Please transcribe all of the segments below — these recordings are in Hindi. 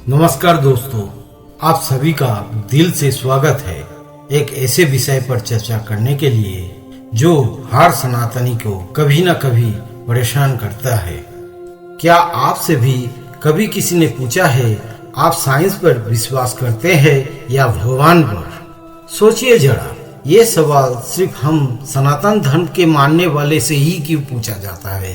नमस्कार दोस्तों, आप सभी का दिल से स्वागत है एक ऐसे विषय पर चर्चा करने के लिए जो हर सनातनी को कभी न कभी परेशान करता है। क्या आपसे भी कभी किसी ने पूछा है आप साइंस पर विश्वास करते हैं या भगवान पर? सोचिए जरा, ये सवाल सिर्फ हम सनातन धर्म के मानने वाले से ही क्यों पूछा जाता है?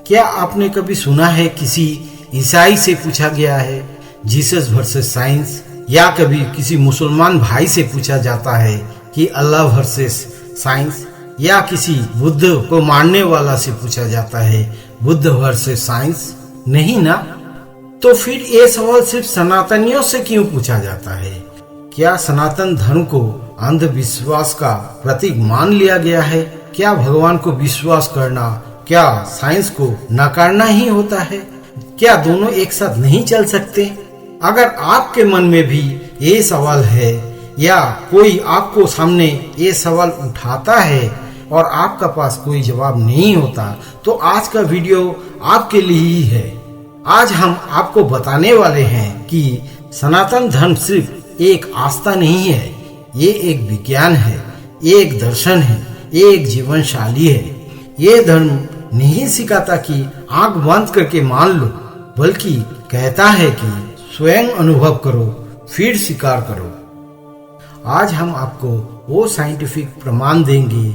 क्या आपने कभी सुना है किसी ईसाई से पूछा गया है जीसस वर्सेस साइंस, या कभी किसी मुसलमान भाई से पूछा जाता है कि अल्लाह वर्सेस साइंस, या किसी बुद्ध को मानने वाला से पूछा जाता है बुद्ध वर्सेस साइंस? नहीं ना। तो फिर ये सवाल सिर्फ सनातनियों से क्यों पूछा जाता है? क्या सनातन धर्म को अंधविश्वास का प्रतीक मान लिया गया है? क्या भगवान को विश्वास करना क्या साइंस को नकारना ही होता है? क्या दोनों एक साथ नहीं चल सकते? अगर आपके मन में भी ये सवाल है या कोई आपको सामने ये सवाल उठाता है और आपका पास कोई जवाब नहीं होता, तो आज का वीडियो आपके लिए ही है। आज हम आपको बताने वाले हैं कि सनातन धर्म सिर्फ एक आस्था नहीं है, ये एक विज्ञान है, ये एक दर्शन है, ये एक जीवन शैली है। ये धर्म नहीं सिखाता कि आंख बंद करके मान लो, बल्कि कहता है कि स्वयं अनुभव करो फिर स्वीकार करो। आज हम आपको वो साइंटिफिक प्रमाण देंगे,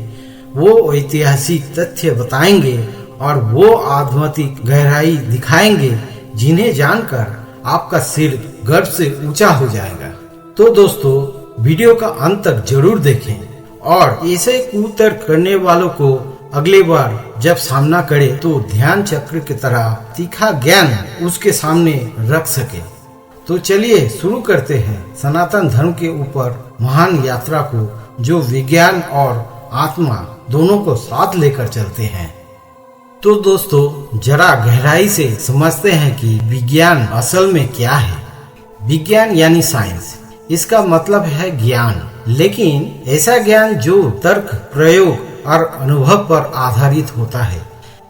वो ऐतिहासिक तथ्य बताएंगे और वो आध्यात्मिक गहराई दिखाएंगे जिन्हें जानकर आपका सिर गर्व से ऊंचा हो जाएगा। तो दोस्तों, वीडियो का अंत तक जरूर देखें और ऐसे कुतर्क करने वालों को अगले बार जब सामना करे तो ध्यान चक्र की तरह तीखा ज्ञान उसके सामने रख सके। तो चलिए शुरू करते हैं सनातन धर्म के ऊपर महान यात्रा को, जो विज्ञान और आत्मा दोनों को साथ लेकर चलते हैं। तो दोस्तों, जरा गहराई से समझते हैं कि विज्ञान असल में क्या है। विज्ञान यानी साइंस, इसका मतलब है ज्ञान, लेकिन ऐसा ज्ञान जो तर्क, प्रयोग और अनुभव पर आधारित होता है।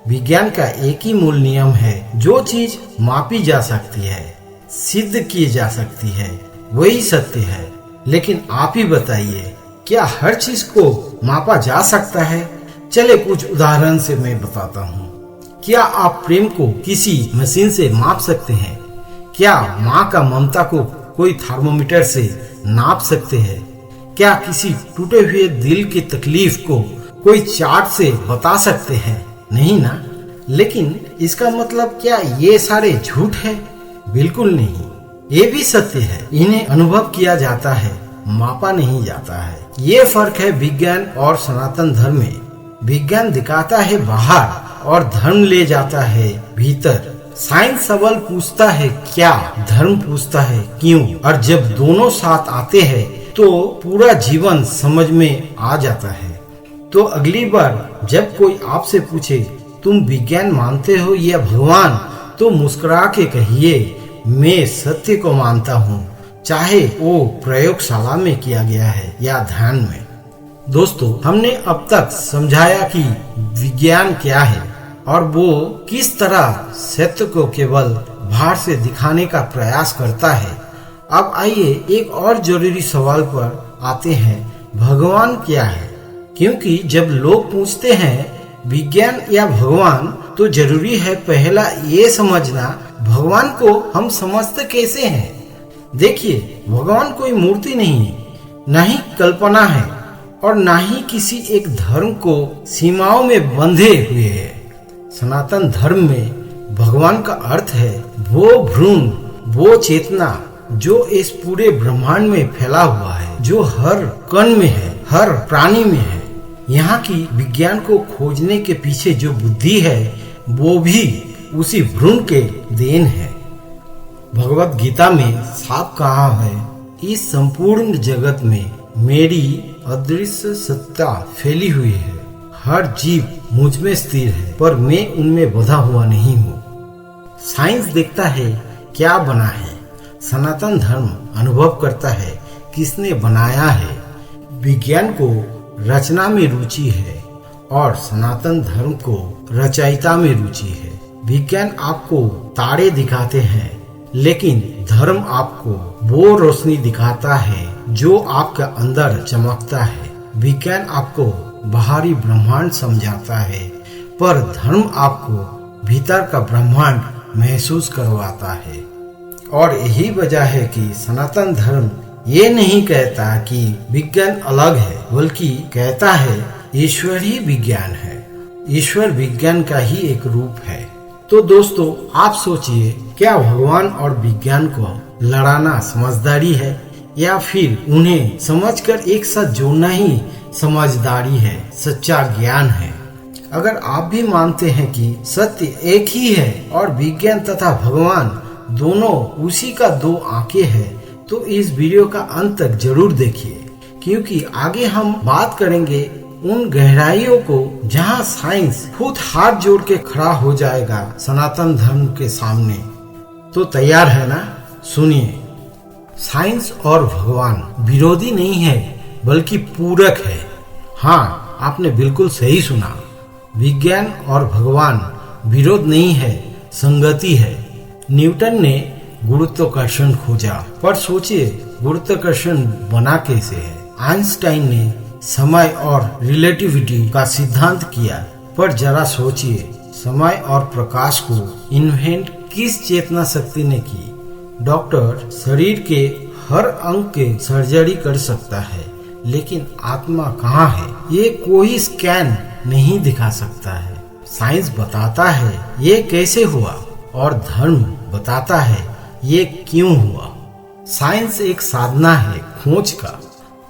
विज्ञान का एक ही मूल नियम है, जो चीज मापी जा सकती है, सिद्ध की जा सकती है, वही सत्य है। लेकिन आप ही बताइए, क्या हर चीज को मापा जा सकता है? चले कुछ उदाहरण से मैं बताता हूँ। क्या आप प्रेम को किसी मशीन से माप सकते हैं? क्या माँ का ममता को कोई थर्मोमीटर से नाप सकते हैं? क्या किसी टूटे हुए दिल की तकलीफ को कोई चार्ट से बता सकते हैं? नहीं ना। लेकिन इसका मतलब क्या ये सारे झूठ है? बिल्कुल नहीं, ये भी सत्य है। इन्हें अनुभव किया जाता है, मापा नहीं जाता है। ये फर्क है विज्ञान और सनातन धर्म में। विज्ञान दिखाता है बाहर और धर्म ले जाता है भीतर। साइंस सवाल पूछता है क्या, धर्म पूछता है क्यों, और जब दोनों साथ आते हैं तो पूरा जीवन समझ में आ जाता है। तो अगली बार जब कोई आपसे पूछे तुम विज्ञान मानते हो या भगवान, तो मुस्कुरा के कहिए मैं सत्य को मानता हूँ, चाहे वो प्रयोगशाला में किया गया है या ध्यान में। दोस्तों, हमने अब तक समझाया कि विज्ञान क्या है और वो किस तरह सत्य को केवल बाहर से दिखाने का प्रयास करता है। अब आइए एक और जरूरी सवाल पर आते हैं, भगवान क्या है? क्योंकि जब लोग पूछते हैं विज्ञान या भगवान, तो जरूरी है पहला ये समझना भगवान को हम समझते कैसे हैं। देखिए, भगवान कोई मूर्ति नहीं है, न ही कल्पना है और न ही किसी एक धर्म को सीमाओं में बंधे हुए है। सनातन धर्म में भगवान का अर्थ है वो भ्रूण, वो चेतना जो इस पूरे ब्रह्मांड में फैला हुआ है, जो हर कण में है, हर प्राणी में है। यहाँ की विज्ञान को खोजने के पीछे जो बुद्धि है, वो भी उसी भ्रूण के देन है। भगवत गीता में साफ कहा है, इस संपूर्ण जगत में मेरी अदृश्य सत्ता फैली हुई है। हर जीव मुझ में स्थिर है, पर मैं उनमें बंधा हुआ नहीं हूँ। साइंस देखता है क्या बना है, सनातन धर्म अनुभव करता है किसने बनाया है। विज्ञान को रचना में रुचि है और सनातन धर्म को रचयिता में रुचि है। विज्ञान आपको तारे दिखाते हैं, लेकिन धर्म आपको वो रोशनी दिखाता है जो आपके अंदर चमकता है। विज्ञान आपको बाहरी ब्रह्मांड समझाता है, पर धर्म आपको भीतर का ब्रह्मांड महसूस करवाता है। और यही वजह है कि सनातन धर्म ये नहीं कहता कि विज्ञान अलग है, बल्कि कहता है ईश्वर ही विज्ञान है। ईश्वर विज्ञान का ही एक रूप है। तो दोस्तों, आप सोचिए, क्या भगवान और विज्ञान को लड़ाना समझदारी है, या फिर उन्हें समझकर एक साथ जोड़ना ही समझदारी है, सच्चा ज्ञान है? अगर आप भी मानते हैं कि सत्य एक ही है और विज्ञान तथा भगवान दोनों उसी का दो आंखें हैं, तो इस वीडियो का अंत तक जरूर देखिए, क्योंकि आगे हम बात करेंगे उन गहराइयों को जहां साइंस खुद हाथ जोड़ के खड़ा हो जाएगा सनातन धर्म के सामने। तो तैयार है ना? सुनिए। साइंस और भगवान विरोधी नहीं है, बल्कि पूरक है। हाँ, आपने बिल्कुल सही सुना। विज्ञान और भगवान विरोध नहीं है, संगति है। न्यूटन ने गुरुत्वाकर्षण खोजा, पर सोचिए गुरुत्वाकर्षण बना कैसे है। आइंस्टाइन ने समय और रिलेटिविटी का सिद्धांत किया, पर जरा सोचिए समय और प्रकाश को इन्वेंट किस चेतना शक्ति ने की। डॉक्टर शरीर के हर अंग के सर्जरी कर सकता है, लेकिन आत्मा कहाँ है ये कोई स्कैन नहीं दिखा सकता है। साइंस बताता है ये कैसे हुआ, और धर्म बताता है ये क्यों हुआ। साइंस एक साधना है खोज का,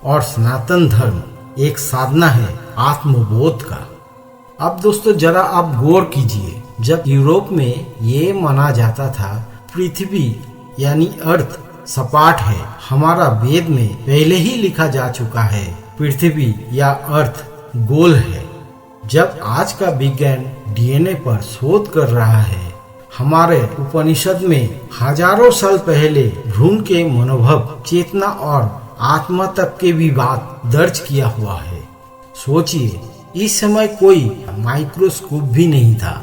और सनातन धर्म एक साधना है आत्मबोध का। अब दोस्तों, जरा आप गौर कीजिए, जब यूरोप में ये माना जाता था पृथ्वी यानी अर्थ सपाट है, हमारा वेद में पहले ही लिखा जा चुका है पृथ्वी या अर्थ गोल है। जब आज का विज्ञान डीएनए पर शोध कर रहा है, हमारे उपनिषद में हजारों साल पहले भ्रूण के मनोभाव, चेतना और आत्मा तक के भी बात दर्ज किया हुआ है। सोचिए, इस समय कोई माइक्रोस्कोप भी नहीं था,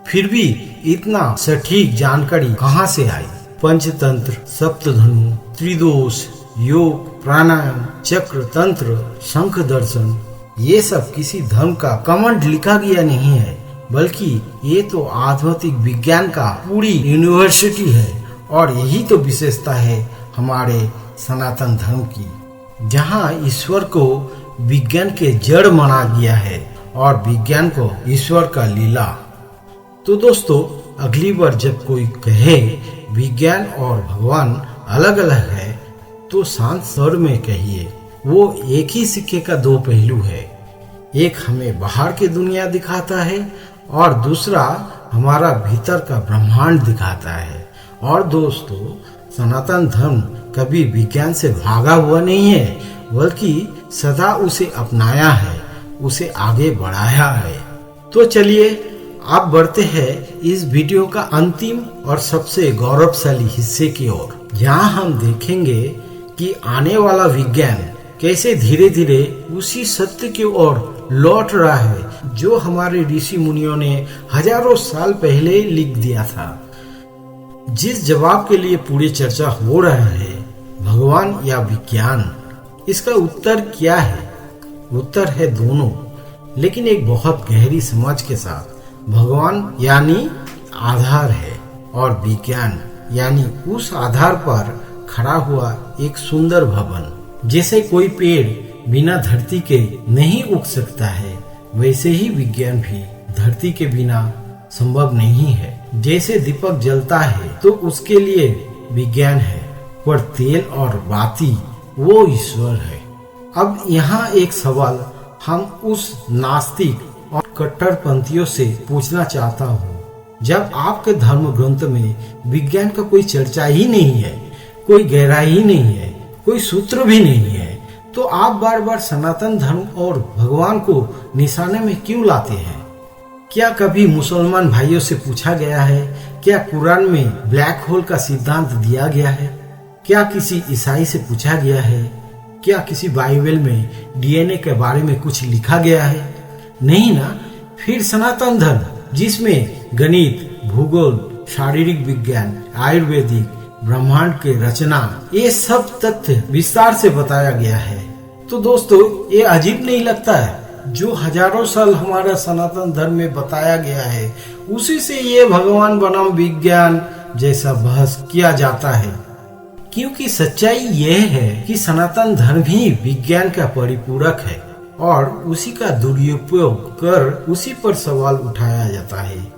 फिर भी इतना सटीक जानकारी कहां से आई? पंचतंत्र, सप्तधनु, त्रिदोष, योग, प्राणायाम, चक्र, तंत्र, शंख दर्शन, ये सब किसी धर्म का कमेंट लिखा गया नहीं है, बल्कि ये तो आध्यात्मिक विज्ञान का पूरी यूनिवर्सिटी है। और यही तो विशेषता है हमारे सनातन धर्म की, जहाँ ईश्वर को विज्ञान के जड़ माना गया है और विज्ञान को ईश्वर का लीला। तो दोस्तों, अगली बार जब कोई कहे विज्ञान और भगवान अलग अलग है, तो शांत स्वर में कहिए, वो एक ही सिक्के का दो पहलू है। एक हमें बाहर की दुनिया दिखाता है और दूसरा हमारा भीतर का ब्रह्मांड दिखाता है। और दोस्तों, सनातन धर्म कभी विज्ञान से भागा हुआ नहीं है, बल्कि सदा उसे अपनाया है, उसे आगे बढ़ाया है। तो चलिए अब बढ़ते हैं इस वीडियो का अंतिम और सबसे गौरवशाली हिस्से की ओर, जहां हम देखेंगे कि आने वाला विज्ञान कैसे धीरे धीरे उसी सत्य की ओर लौट रहा है जो हमारे ऋषि मुनियों ने हजारों साल पहले लिख दिया था। जिस जवाब के लिए पूरी चर्चा हो रहा है, भगवान या विज्ञान, इसका उत्तर क्या है? उत्तर है दोनों, लेकिन एक बहुत गहरी समझ के साथ। भगवान यानी आधार है और विज्ञान यानी उस आधार पर खड़ा हुआ एक सुंदर भवन। जैसे कोई पेड़ बिना धरती के नहीं उग सकता है, वैसे ही विज्ञान भी धरती के बिना संभव नहीं है। जैसे दीपक जलता है तो उसके लिए विज्ञान है, पर तेल और बाती वो ईश्वर है। अब यहाँ एक सवाल हम उस नास्तिक और कट्टरपंथियों से पूछना चाहता हूँ। जब आपके धर्म ग्रंथ में विज्ञान का कोई चर्चा ही नहीं है, कोई गहराई ही नहीं है, कोई सूत्र भी नहीं है, तो आप बार बार सनातन धर्म और भगवान को निशाने में क्यों लाते हैं? क्या कभी मुसलमान भाइयों से पूछा गया है? क्या कुरान में ब्लैक होल का सिद्धांत दिया गया है? क्या किसी ईसाई से पूछा गया है? क्या किसी बाइबल में डीएनए के बारे में कुछ लिखा गया है? नहीं ना। फिर सनातन धर्म, जिसमें गणित, भूगोल, शारीरिक विज्ञान, आयुर्वेदिक, ब्रह्मांड की रचना, ये सब तथ्य विस्तार से बताया गया है। तो दोस्तों, ये अजीब नहीं लगता है? जो हजारों साल हमारा सनातन धर्म में बताया गया है, उसी से ये भगवान बनाम विज्ञान जैसा बहस किया जाता है। क्योंकि सच्चाई यह है कि सनातन धर्म ही विज्ञान का परिपूरक है और उसी का दुरुपयोग कर उसी पर सवाल उठाया जाता है।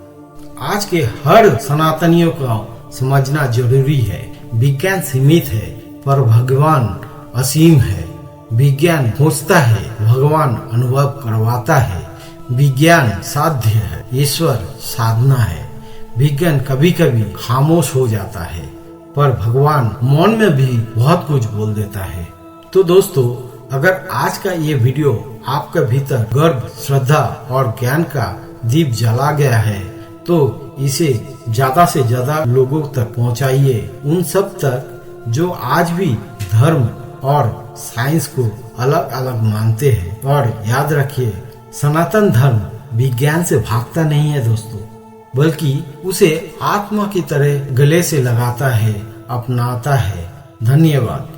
आज के हर सनातनियों का समझना जरूरी है, विज्ञान सीमित है पर भगवान असीम है। विज्ञान खोजता है, भगवान अनुभव करवाता है। विज्ञान साध्य है, ईश्वर साधना है। विज्ञान कभी कभी खामोश हो जाता है पर भगवान मौन में भी बहुत कुछ बोल देता है। तो दोस्तों, अगर आज का ये वीडियो आपके भीतर गर्व, श्रद्धा और ज्ञान का दीप जला गया है तो इसे ज्यादा से ज्यादा लोगों तक पहुंचाइए, उन सब तक जो आज भी धर्म और साइंस को अलग अलग मानते हैं। और याद रखिए, सनातन धर्म विज्ञान से भागता नहीं है दोस्तों, बल्कि उसे आत्मा की तरह गले से लगाता है, अपनाता है। धन्यवाद।